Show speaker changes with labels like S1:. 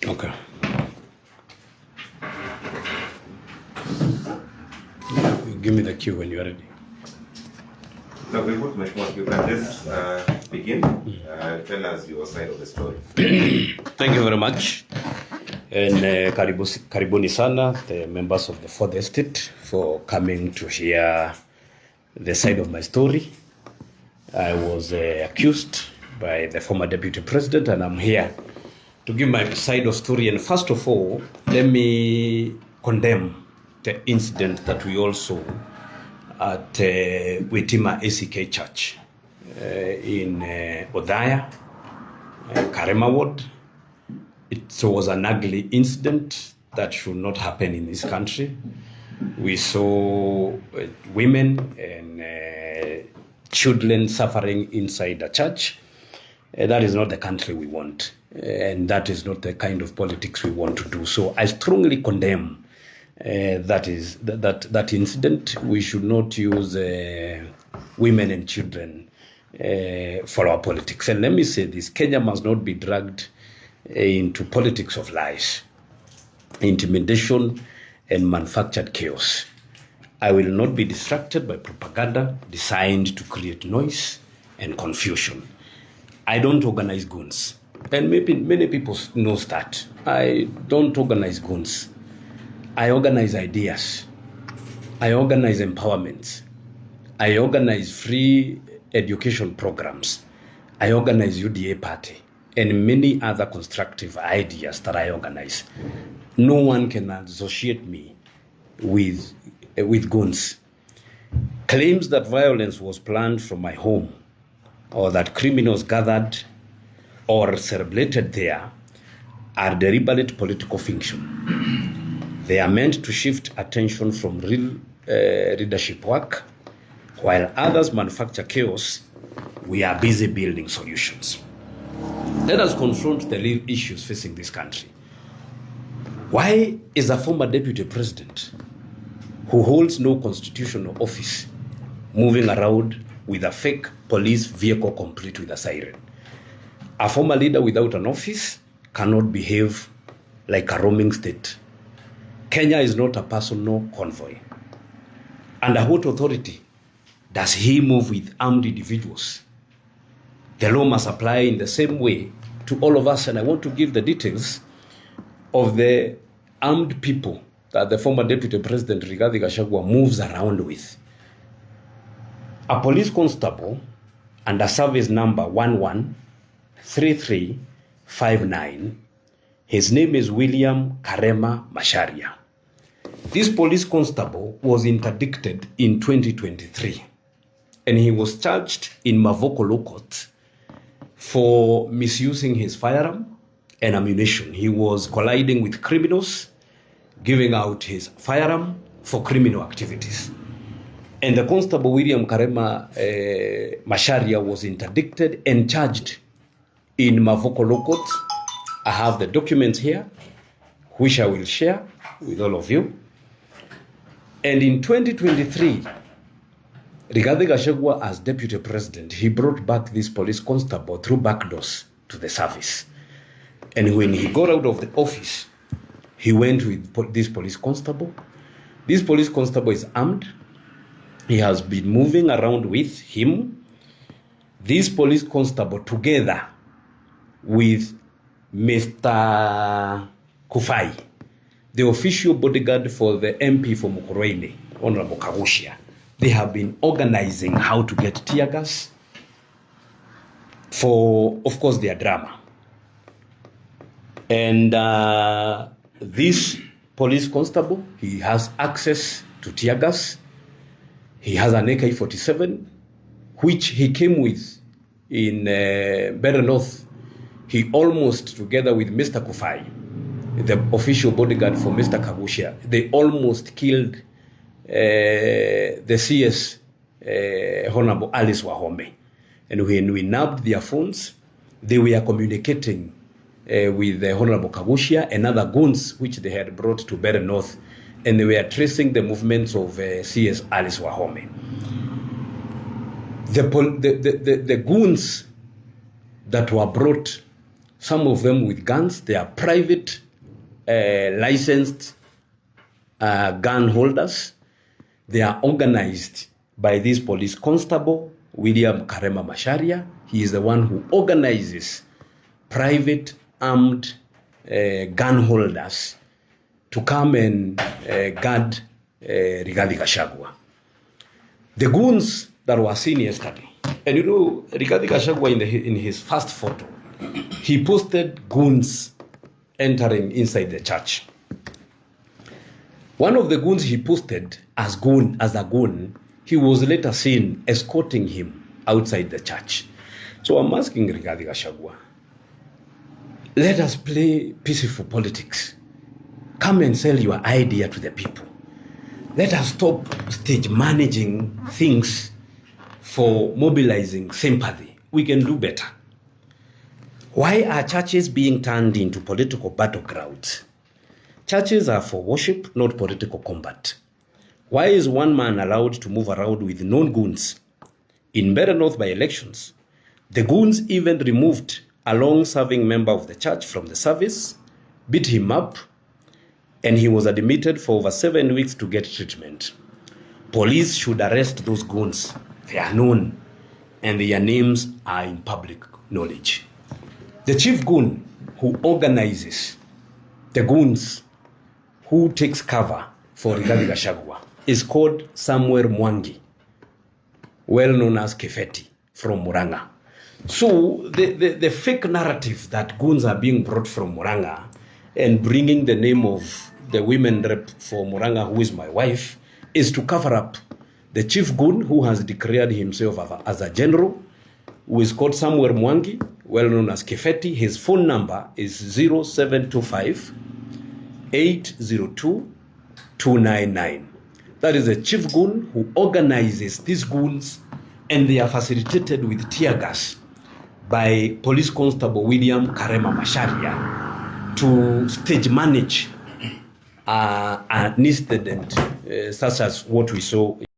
S1: Okay. Give me the cue when you're ready.
S2: No, very good, you can just begin. Tell us your side of the story.
S1: Thank you very much. And karibuni sana, the members of the Fourth Estate, for coming to hear the side of my story. I was accused by the former deputy president, and I'm here to give my side of story. And first of all, let me condemn the incident that we all saw at Witima ACK Church in Odhaya, Karema Ward. It was an ugly incident that should not happen in this country. We saw women and children suffering inside the church. That is not the country we want, and that is not the kind of politics we want to do. So I strongly condemn that incident. We should not use women and children for our politics. And let me say this: Kenya must not be dragged into politics of lies, intimidation, and manufactured chaos. I will not be distracted by propaganda designed to create noise and confusion. I don't organize goons, and maybe many people know that. I don't organize goons. I organize ideas. I organize empowerment. I organize free education programs. I organize UDA party and many other constructive ideas that I organize. No one can associate me with goons. Claims that violence was planned from my home, or that criminals gathered or celebrated there, are deliberate political fiction. They are meant to shift attention from real leadership work. While others manufacture chaos, we are busy building solutions. Let us confront the real issues facing this country. Why is a former deputy president who holds no constitutional office moving around with a fake police vehicle complete with a siren? A former leader without an office cannot behave like a roaming state. Kenya is not a personal convoy. Under what authority does he move with armed individuals? The law must apply in the same way to all of us, and I want to give the details of the armed people that the former deputy president Rigathi Gachagua moves around with. A police constable under service number 113359. His name is William Karema Macharia. This police constable was interdicted in 2023, and he was charged in Mavoko Law Court for misusing his firearm and ammunition. He was colliding with criminals, giving out his firearm for criminal activities. And the constable William Karema Macharia was interdicted and charged in Mavoko Law Court. I have the documents here, which I will share with all of you. And in 2023, Rigathi Gachagua, as deputy president, he brought back this police constable through back doors to the service. And when he got out of the office, he went with this police constable. This police constable is armed. He has been moving around with him. This police constable, together with Mr. Kufai, the official bodyguard for the MP for Mohoro, Honorable Kuhuhia, they have been organizing how to get tear gas for, of course, their drama. And this police constable, he has access to tear gas. He has an AK-47, which he came with in Mbere North, he almost, together with Mr. Kufai, the official bodyguard for Mr. Kuhuhia, they almost killed the CS Honorable Alice Wahome. And when we nabbed their phones, they were communicating with the Honorable Kuhuhia and other goons which they had brought to Mbere North, and they were tracing the movements of CS Alice Wahome. The goons that were brought, some of them with guns, they are private licensed gun holders. They are organized by this police constable, William Karema Masharia. He is the one who organizes private armed gun holders to come and guard Rigathi Gachagua. The goons that were seen yesterday, and you know, Rigathi Gachagua in his first photo, he posted goons entering inside the church. One of the goons he posted as a goon, he was later seen escorting him outside the church. So I'm asking Rigathi Gachagua, let us play peaceful politics. Come and sell your idea to the people. Let us stop stage managing things for mobilizing sympathy. We can do better. Why are churches being turned into political battlegrounds? Churches are for worship, not political combat. Why is one man allowed to move around with known goons? In Mbere North by elections, the goons even removed a long-serving member of the church from the service, beat him up, and he was admitted for over 7 weeks to get treatment. Police should arrest those goons. They are known, and their names are in public knowledge. The chief goon who organizes the goons who takes cover for Rigathi Gachagua is called Samuel Mwangi, well known as Kefeti from Muranga. So the fake narrative that goons are being brought from Muranga and bringing the name of the women rep for Muranga, who is my wife, is to cover up the chief goon who has declared himself as a general, who is called Samuel Mwangi, well known as Kefeti. His phone number is 0725 802 299. That is a chief goon who organizes these goons, and they are facilitated with tear gas by Police Constable William Karema Masharia to stage manage an incident such as what we saw.